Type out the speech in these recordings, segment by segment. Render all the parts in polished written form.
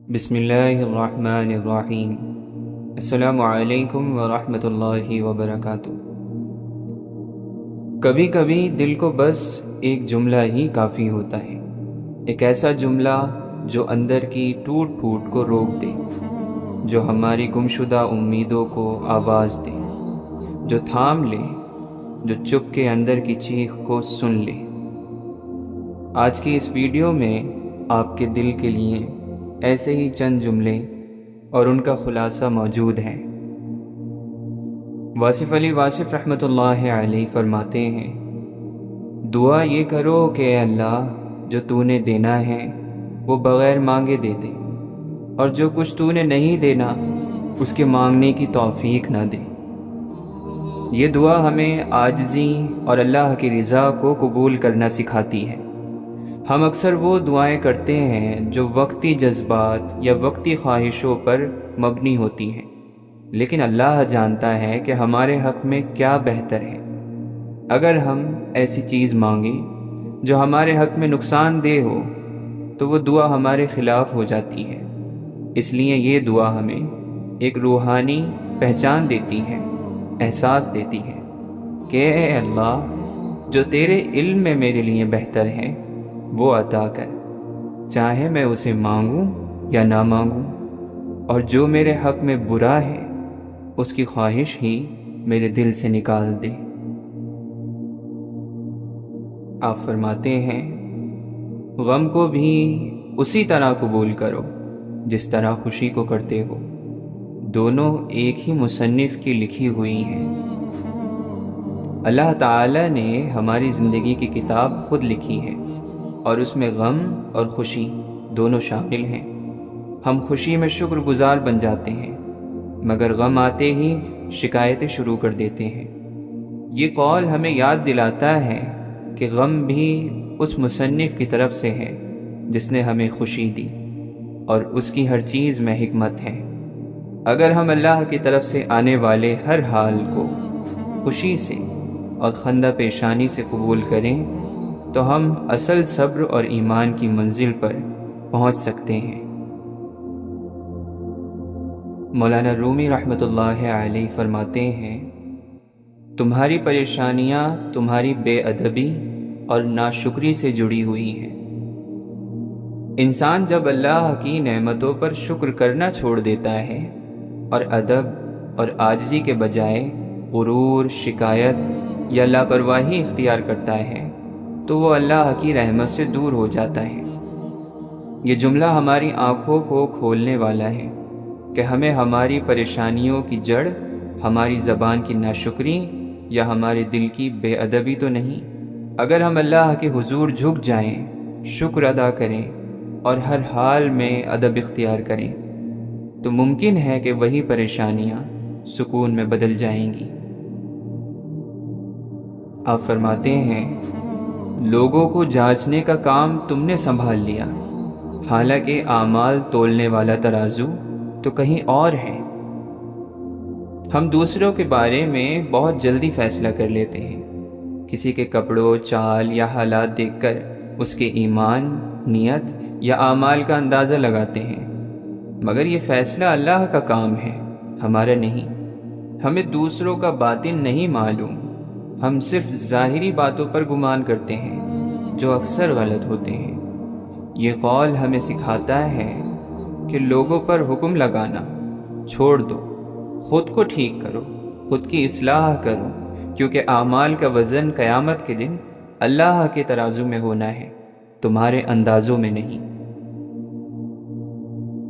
بسم اللہ الرحمن الرحیم۔ السلام علیکم ورحمۃ اللہ وبرکاتہ۔ کبھی کبھی دل کو بس ایک جملہ ہی کافی ہوتا ہے، ایک ایسا جملہ جو اندر کی ٹوٹ پھوٹ کو روک دے، جو ہماری گمشدہ امیدوں کو آواز دے، جو تھام لے، جو چپ کے اندر کی چیخ کو سن لے۔ آج کی اس ویڈیو میں آپ کے دل کے لیے ایسے ہی چند جملے اور ان کا خلاصہ موجود ہیں۔ واصف علی واصف رحمۃ اللہ علیہ فرماتے ہیں، دعا یہ کرو کہ اے اللہ، جو تو نے دینا ہے وہ بغیر مانگے دے دے، اور جو کچھ تو نے نہیں دینا اس کے مانگنے کی توفیق نہ دے۔ یہ دعا ہمیں عاجزی اور اللہ کی رضا کو قبول کرنا سکھاتی ہے۔ ہم اکثر وہ دعائیں کرتے ہیں جو وقتی جذبات یا وقتی خواہشوں پر مبنی ہوتی ہیں، لیکن اللہ جانتا ہے کہ ہمارے حق میں کیا بہتر ہے۔ اگر ہم ایسی چیز مانگیں جو ہمارے حق میں نقصان دہ ہو تو وہ دعا ہمارے خلاف ہو جاتی ہے۔ اس لیے یہ دعا ہمیں ایک روحانی پہچان دیتی ہے، احساس دیتی ہے کہ اے اللہ، جو تیرے علم میں میرے لیے بہتر ہے وہ عطا کر، چاہے میں اسے مانگوں یا نہ مانگوں، اور جو میرے حق میں برا ہے اس کی خواہش ہی میرے دل سے نکال دے۔ آپ فرماتے ہیں، غم کو بھی اسی طرح قبول کرو جس طرح خوشی کو کرتے ہو، دونوں ایک ہی مصنف کی لکھی ہوئی ہیں۔ اللہ تعالی نے ہماری زندگی کی کتاب خود لکھی ہے، اور اس میں غم اور خوشی دونوں شامل ہیں۔ ہم خوشی میں شکر گزار بن جاتے ہیں، مگر غم آتے ہی شکایتیں شروع کر دیتے ہیں۔ یہ قول ہمیں یاد دلاتا ہے کہ غم بھی اس مصنف کی طرف سے ہے جس نے ہمیں خوشی دی، اور اس کی ہر چیز میں حکمت ہے۔ اگر ہم اللہ کی طرف سے آنے والے ہر حال کو خوشی سے اور خندہ پیشانی سے قبول کریں تو ہم اصل صبر اور ایمان کی منزل پر پہنچ سکتے ہیں۔ مولانا رومی رحمۃ اللہ علیہ فرماتے ہیں، تمہاری پریشانیاں تمہاری بے ادبی اور ناشکری سے جڑی ہوئی ہیں۔ انسان جب اللہ کی نعمتوں پر شکر کرنا چھوڑ دیتا ہے اور ادب اور عاجزی کے بجائے غرور، شکایت یا لاپرواہی اختیار کرتا ہے تو وہ اللہ کی رحمت سے دور ہو جاتا ہے۔ یہ جملہ ہماری آنکھوں کو کھولنے والا ہے کہ ہمیں ہماری پریشانیوں کی جڑ ہماری زبان کی ناشکری یا ہمارے دل کی بے ادبی تو نہیں۔ اگر ہم اللہ کے حضور جھک جائیں، شکر ادا کریں اور ہر حال میں ادب اختیار کریں تو ممکن ہے کہ وہی پریشانیاں سکون میں بدل جائیں گی۔ آپ فرماتے ہیں، لوگوں کو جانچنے کا کام تم نے سنبھال لیا، حالانکہ اعمال تولنے والا ترازو تو کہیں اور ہے۔ ہم دوسروں کے بارے میں بہت جلدی فیصلہ کر لیتے ہیں، کسی کے کپڑوں، چال یا حالات دیکھ کر اس کے ایمان، نیت یا اعمال کا اندازہ لگاتے ہیں، مگر یہ فیصلہ اللہ کا کام ہے، ہمارا نہیں۔ ہمیں دوسروں کا باطن نہیں معلوم، ہم صرف ظاہری باتوں پر گمان کرتے ہیں جو اکثر غلط ہوتے ہیں۔ یہ قول ہمیں سکھاتا ہے کہ لوگوں پر حکم لگانا چھوڑ دو، خود کو ٹھیک کرو، خود کی اصلاح کرو، کیونکہ اعمال کا وزن قیامت کے دن اللہ کے ترازو میں ہونا ہے، تمہارے اندازوں میں نہیں۔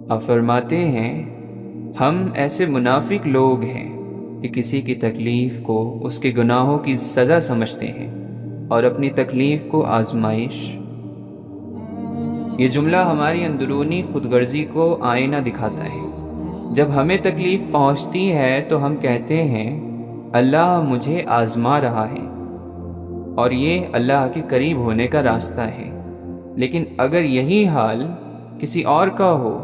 آپ فرماتے ہیں، ہم ایسے منافق لوگ ہیں کہ کسی کی تکلیف کو اس کے گناہوں کی سزا سمجھتے ہیں اور اپنی تکلیف کو آزمائش۔ یہ جملہ ہماری اندرونی خود غرضی کو آئینہ دکھاتا ہے۔ جب ہمیں تکلیف پہنچتی ہے تو ہم کہتے ہیں، اللہ مجھے آزما رہا ہے، اور یہ اللہ کے قریب ہونے کا راستہ ہے۔ لیکن اگر یہی حال کسی اور کا ہو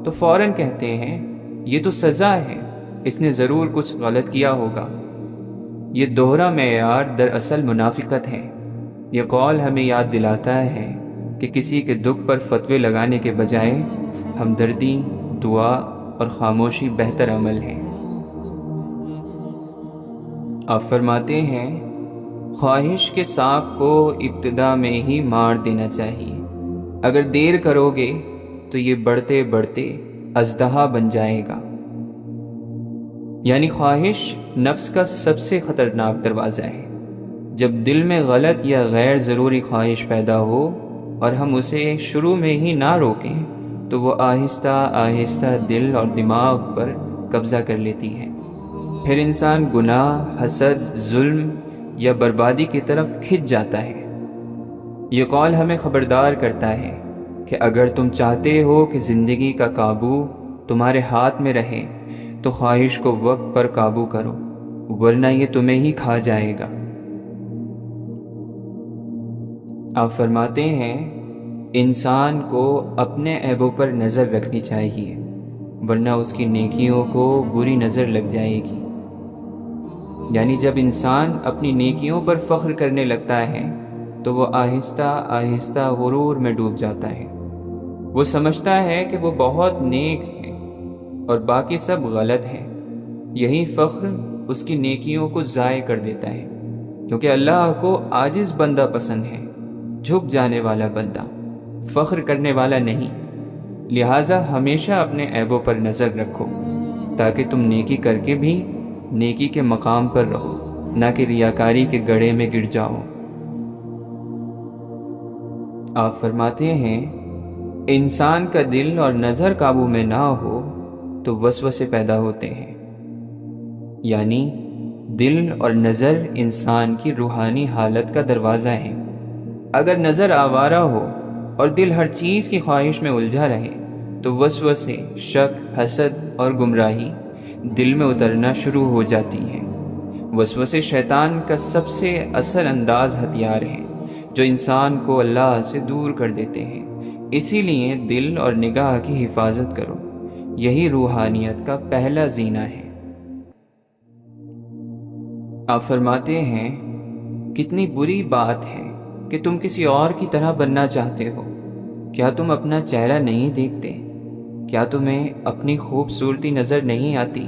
تو فوراً کہتے ہیں، یہ تو سزا ہے، اس نے ضرور کچھ غلط کیا ہوگا۔ یہ دوہرا معیار دراصل منافقت ہے۔ یہ قول ہمیں یاد دلاتا ہے کہ کسی کے دکھ پر فتوے لگانے کے بجائے ہمدردی، دعا اور خاموشی بہتر عمل ہے۔ آپ فرماتے ہیں خواہش کے سانپ کو ابتدا میں ہی مار دینا چاہیے، اگر دیر کرو گے تو یہ بڑھتے بڑھتے اژدہا بن جائے گا۔ یعنی خواہش نفس کا سب سے خطرناک دروازہ ہے۔ جب دل میں غلط یا غیر ضروری خواہش پیدا ہو اور ہم اسے شروع میں ہی نہ روکیں تو وہ آہستہ آہستہ دل اور دماغ پر قبضہ کر لیتی ہے۔ پھر انسان گناہ، حسد، ظلم یا بربادی کی طرف کھنچ جاتا ہے۔ یہ قول ہمیں خبردار کرتا ہے کہ اگر تم چاہتے ہو کہ زندگی کا قابو تمہارے ہاتھ میں رہے تو خواہش کو وقت پر قابو کرو، ورنہ یہ تمہیں ہی کھا جائے گا۔ آپ فرماتے ہیں انسان کو اپنے عیبوں پر نظر رکھنی چاہیے، ورنہ اس کی نیکیوں کو بری نظر لگ جائے گی۔ یعنی جب انسان اپنی نیکیوں پر فخر کرنے لگتا ہے تو وہ آہستہ آہستہ غرور میں ڈوب جاتا ہے۔ وہ سمجھتا ہے کہ وہ بہت نیک ہے اور باقی سب غلط ہے۔ یہی فخر اس کی نیکیوں کو ضائع کر دیتا ہے، کیونکہ اللہ کو عاجز بندہ پسند ہے، جھک جانے والا بندہ، فخر کرنے والا نہیں۔ لہٰذا ہمیشہ اپنے عیبوں پر نظر رکھو تاکہ تم نیکی کر کے بھی نیکی کے مقام پر رہو، نہ کہ ریاکاری کے گڑھے میں گر جاؤ۔ آپ فرماتے ہیں انسان کا دل اور نظر قابو میں نہ ہو تو وسوسے پیدا ہوتے ہیں۔ یعنی دل اور نظر انسان کی روحانی حالت کا دروازہ ہے۔ اگر نظر آوارہ ہو اور دل ہر چیز کی خواہش میں الجھا رہے تو وسوسے، شک، حسد اور گمراہی دل میں اترنا شروع ہو جاتی ہیں۔ وسوسے شیطان کا سب سے اثر انداز ہتھیار ہیں جو انسان کو اللہ سے دور کر دیتے ہیں۔ اسی لیے دل اور نگاہ کی حفاظت کرو، یہی روحانیت کا پہلا زینہ ہے۔ آپ فرماتے ہیں کتنی بری بات ہے کہ تم کسی اور کی طرح بننا چاہتے ہو۔ کیا تم اپنا چہرہ نہیں دیکھتے؟ کیا تمہیں اپنی خوبصورتی نظر نہیں آتی؟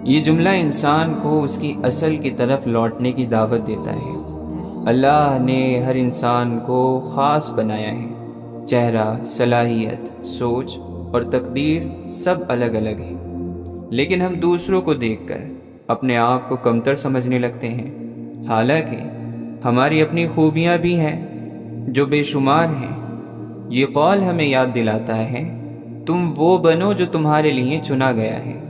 یہ جملہ انسان کو اس کی اصل کی طرف لوٹنے کی دعوت دیتا ہے۔ اللہ نے ہر انسان کو خاص بنایا ہے۔ چہرہ، صلاحیت، سوچ اور تقدیر سب الگ الگ ہیں، لیکن ہم دوسروں کو دیکھ کر اپنے آپ کو کمتر سمجھنے لگتے ہیں، حالانکہ ہماری اپنی خوبیاں بھی ہیں جو بے شمار ہیں۔ یہ قول ہمیں یاد دلاتا ہے تم وہ بنو جو تمہارے لیے چنا گیا ہے،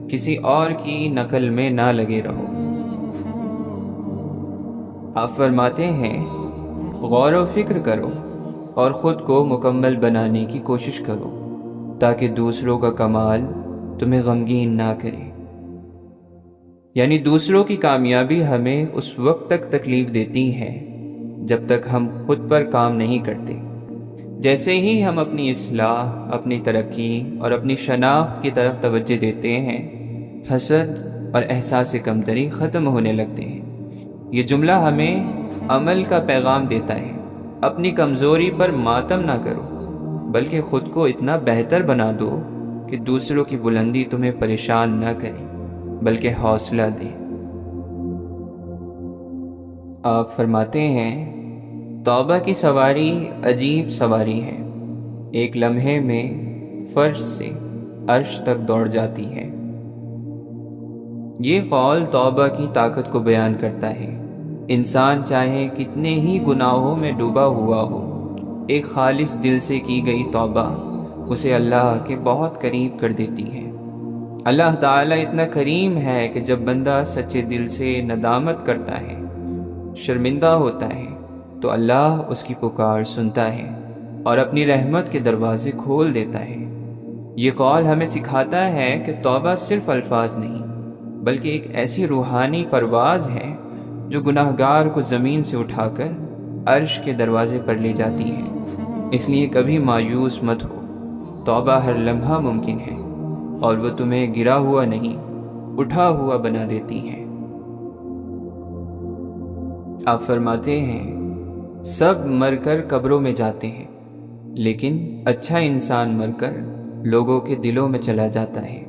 کسی اور کی نقل میں نہ لگے رہو۔ آپ فرماتے ہیں غور و فکر کرو اور خود کو مکمل بنانے کی کوشش کرو تاکہ دوسروں کا کمال تمہیں غمگین نہ کرے۔ یعنی دوسروں کی کامیابی ہمیں اس وقت تک تکلیف دیتی ہے جب تک ہم خود پر کام نہیں کرتے۔ جیسے ہی ہم اپنی اصلاح، اپنی ترقی اور اپنی شناخت کی طرف توجہ دیتے ہیں، حسد اور احساس کمتری ختم ہونے لگتے ہیں۔ یہ جملہ ہمیں عمل کا پیغام دیتا ہے۔ اپنی کمزوری پر ماتم نہ کرو، بلکہ خود کو اتنا بہتر بنا دو کہ دوسروں کی بلندی تمہیں پریشان نہ کرے بلکہ حوصلہ دے۔ آپ فرماتے ہیں توبہ کی سواری عجیب سواری ہے، ایک لمحے میں فرش سے عرش تک دوڑ جاتی ہے۔ یہ قول توبہ کی طاقت کو بیان کرتا ہے۔ انسان چاہے کتنے ہی گناہوں میں ڈوبا ہوا ہو، ایک خالص دل سے کی گئی توبہ اسے اللہ کے بہت قریب کر دیتی ہے۔ اللہ تعالیٰ اتنا کریم ہے کہ جب بندہ سچے دل سے ندامت کرتا ہے، شرمندہ ہوتا ہے، تو اللہ اس کی پکار سنتا ہے اور اپنی رحمت کے دروازے کھول دیتا ہے۔ یہ قول ہمیں سکھاتا ہے کہ توبہ صرف الفاظ نہیں بلکہ ایک ایسی روحانی پرواز ہے جو گناہگار کو زمین سے اٹھا کر عرش کے دروازے پر لے جاتی ہے۔ اس لیے کبھی مایوس مت ہو، توبہ ہر لمحہ ممکن ہے اور وہ تمہیں گرا ہوا نہیں، اٹھا ہوا بنا دیتی ہے۔ آپ فرماتے ہیں سب مر کر قبروں میں جاتے ہیں لیکن اچھا انسان مر کر لوگوں کے دلوں میں چلا جاتا ہے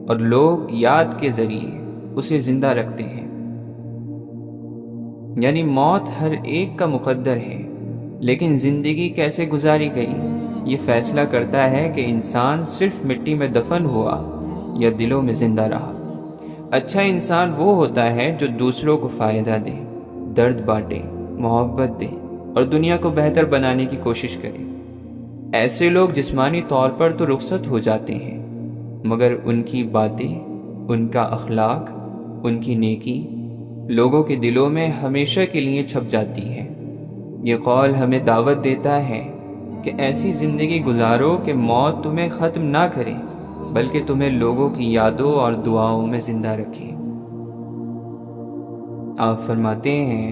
اور لوگ یاد کے ذریعے اسے زندہ رکھتے ہیں۔ یعنی موت ہر ایک کا مقدر ہے، لیکن زندگی کیسے گزاری گئی یہ فیصلہ کرتا ہے کہ انسان صرف مٹی میں دفن ہوا یا دلوں میں زندہ رہا۔ اچھا انسان وہ ہوتا ہے جو دوسروں کو فائدہ دے، درد بانٹے، محبت دے اور دنیا کو بہتر بنانے کی کوشش کرے۔ ایسے لوگ جسمانی طور پر تو رخصت ہو جاتے ہیں، مگر ان کی باتیں، ان کا اخلاق، ان کی نیکی لوگوں کے دلوں میں ہمیشہ کے لیے چھپ جاتی ہے۔ یہ قول ہمیں دعوت دیتا ہے کہ ایسی زندگی گزارو کہ موت تمہیں ختم نہ کرے بلکہ تمہیں لوگوں کی یادوں اور دعاؤں میں زندہ رکھے۔ آپ فرماتے ہیں،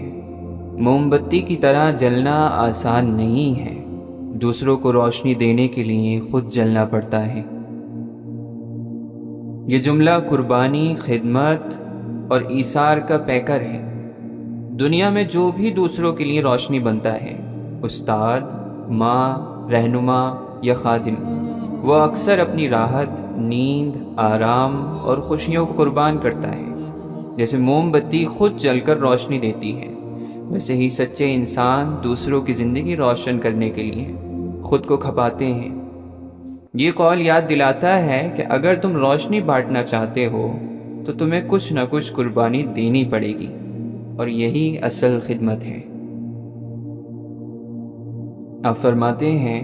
موم بتی کی طرح جلنا آسان نہیں ہے، دوسروں کو روشنی دینے کے لیے خود جلنا پڑتا ہے۔ یہ جملہ قربانی، خدمت اور ایثار کا پیکر ہے۔ دنیا میں جو بھی دوسروں کے لیے روشنی بنتا ہے، استاد، ماں، رہنما یا خادم، وہ اکثر اپنی راحت، نیند، آرام اور خوشیوں کو قربان کرتا ہے۔ جیسے موم بتی خود جل کر روشنی دیتی ہے، ویسے ہی سچے انسان دوسروں کی زندگی روشن کرنے کے لیے خود کو کھپاتے ہیں۔ یہ قول یاد دلاتا ہے کہ اگر تم روشنی بانٹنا چاہتے ہو تو تمہیں کچھ نہ کچھ قربانی دینی پڑے گی، اور یہی اصل خدمت ہے۔ آپ فرماتے ہیں،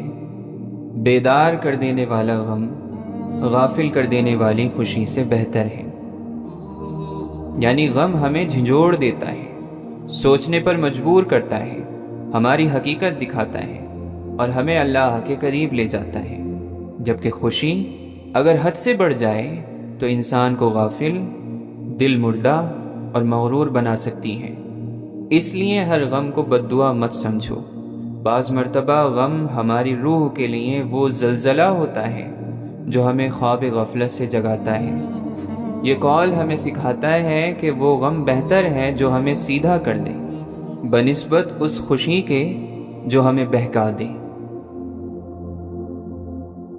بیدار کر دینے والا غم غافل کر دینے والی خوشی سے بہتر ہے۔ یعنی غم ہمیں جھنجھوڑ دیتا ہے، سوچنے پر مجبور کرتا ہے، ہماری حقیقت دکھاتا ہے اور ہمیں اللہ کے قریب لے جاتا ہے، جبکہ خوشی اگر حد سے بڑھ جائے تو انسان کو غافل، دل مردہ اور مغرور بنا سکتی ہے۔ اس لیے ہر غم کو بد دعا مت سمجھو۔ بعض مرتبہ غم ہماری روح کے لیے وہ زلزلہ ہوتا ہے جو ہمیں خواب غفلت سے جگاتا ہے۔ یہ قول ہمیں سکھاتا ہے کہ وہ غم بہتر ہے جو ہمیں سیدھا کر دے، بنسبت اس خوشی کے جو ہمیں بہکا دے۔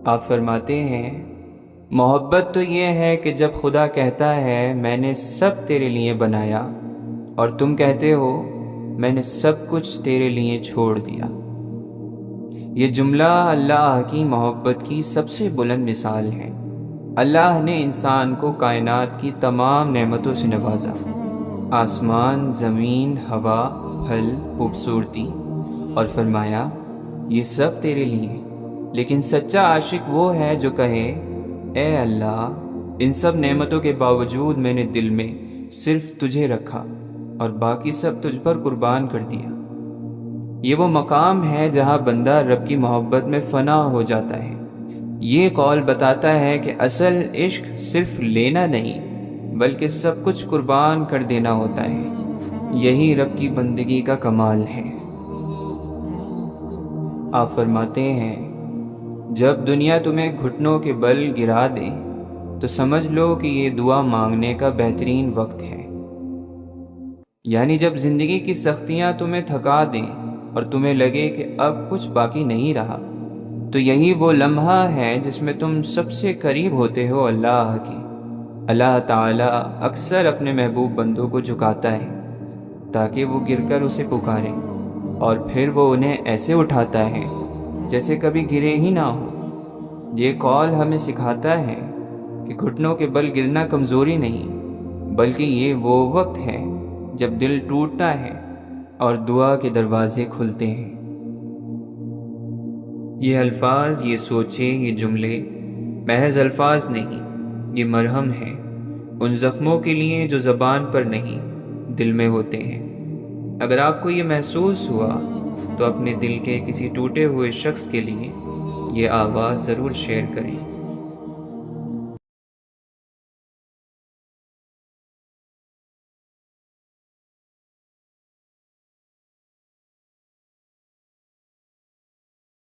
آپ فرماتے ہیں، محبت تو یہ ہے کہ جب خدا کہتا ہے میں نے سب تیرے لیے بنایا، اور تم کہتے ہو میں نے سب کچھ تیرے لیے چھوڑ دیا۔ یہ جملہ اللہ کی محبت کی سب سے بلند مثال ہے۔ اللہ نے انسان کو کائنات کی تمام نعمتوں سے نوازا، آسمان، زمین، ہوا، پھل، خوبصورتی، اور فرمایا یہ سب تیرے لیے۔ لیکن سچا عاشق وہ ہے جو کہے، اے اللہ، ان سب نعمتوں کے باوجود میں نے دل میں صرف تجھے رکھا اور باقی سب تجھ پر قربان کر دیا۔ یہ وہ مقام ہے جہاں بندہ رب کی محبت میں فنا ہو جاتا ہے۔ یہ قول بتاتا ہے کہ اصل عشق صرف لینا نہیں بلکہ سب کچھ قربان کر دینا ہوتا ہے۔ یہی رب کی بندگی کا کمال ہے۔ آپ فرماتے ہیں، جب دنیا تمہیں گھٹنوں کے بل گرا دے تو سمجھ لو کہ یہ دعا مانگنے کا بہترین وقت ہے۔ یعنی جب زندگی کی سختیاں تمہیں تھکا دیں اور تمہیں لگے کہ اب کچھ باقی نہیں رہا، تو یہی وہ لمحہ ہے جس میں تم سب سے قریب ہوتے ہو اللہ کی۔ اللہ تعالیٰ اکثر اپنے محبوب بندوں کو جھکاتا ہے تاکہ وہ گر کر اسے پکاریں، اور پھر وہ انہیں ایسے اٹھاتا ہے جیسے کبھی گرے ہی نہ ہو۔ یہ قول ہمیں سکھاتا ہے کہ گھٹنوں کے بل گرنا کمزوری نہیں، بلکہ یہ وہ وقت ہے جب دل ٹوٹتا ہے اور دعا کے دروازے کھلتے ہیں۔ یہ الفاظ، یہ سوچیں، یہ جملے محض الفاظ نہیں، یہ مرہم ہیں ان زخموں کے لیے جو زبان پر نہیں دل میں ہوتے ہیں۔ اگر آپ کو یہ محسوس ہوا تو اپنے دل کے کسی ٹوٹے ہوئے شخص کے لیے یہ آواز ضرور شیئر کریں۔